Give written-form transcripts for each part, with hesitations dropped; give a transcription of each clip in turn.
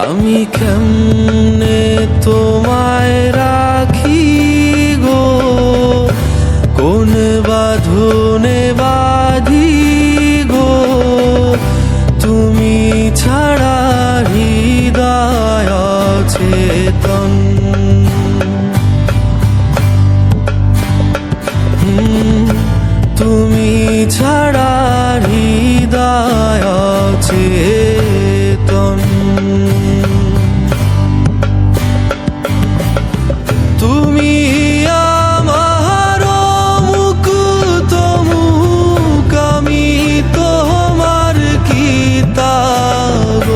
আমি কেমনে তোমায় রাখি গো, কোন বাঁধনে বাঁধি গো, তুমি ছাড়া হৃদয় অচেতন। তুমি ছাড়া হৃদয় অচেতন। তুমি আমার মুকুত মুখ, আমি তোমার কিতাব,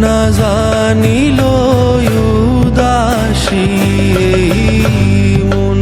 না জানিল উদাসী মন।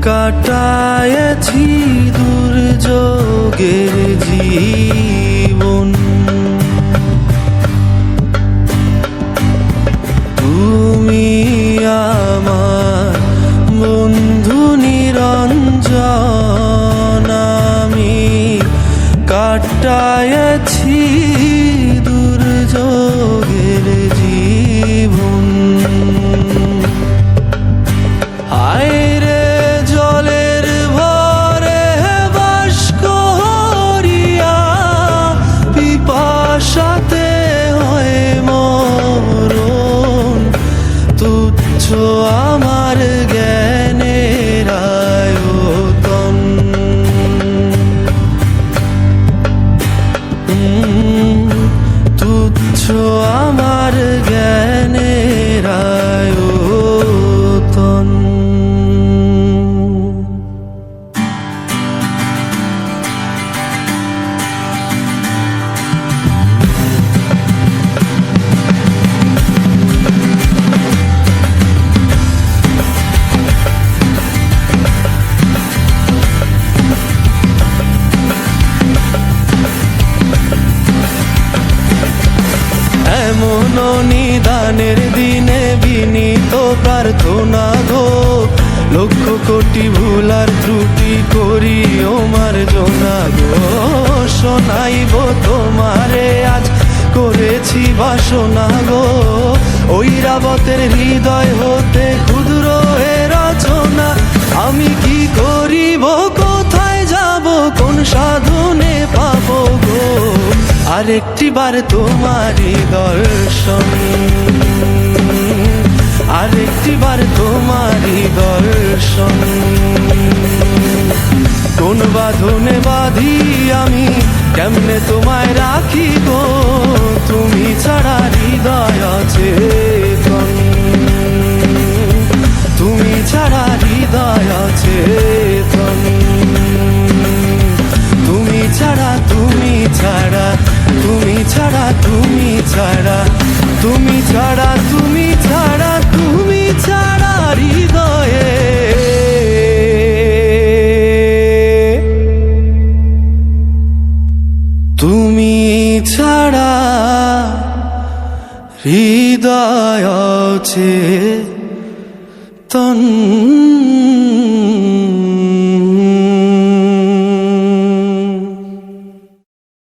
কাটায়েছি দুর্যোগের জীবন, তুমি আমার বন্ধু নিরঞ্জন, আমি কাটায়েছি দুর্যোগের জীবন। আমার জ্ঞানের আয়তন, তুচ্ছ আমার জ্ঞানের আয়তন। এমন নিদানের দিনে বিনীত প্রার্থনা গো, লক্ষ কোটি ভুলার ত্রুটি করি ও মার্জনা গো, শোনাইব তোমারে আজ করেছি বাসনা গো, ঐরাবতের হৃদয় হতে ক্ষুদ্র এ রচনা। আমি কি করিব, কোথায় যাব, কোন সাধনে পাবো গো, আরেকটি বার তোমারই দর্শন, আরেকটি বার তোমারই দর্শন। কোন বাঁধনে বাঁধি আমি, কেমনে তোমায় রাখি গো, তুমি ছাড়া হৃদয় অচেতন, তুমি ছাড়া হৃদয় অচেতন। তুমি ছাড়া, তুমি ছাড়া, তুমি ছাড়া, তুমি ছাড়া, তুমি ছাড়া, তুমি ছাড়া, তুমি ছাড়া হৃদয়ে তুমি ছাড়া হৃদয় অচেতন।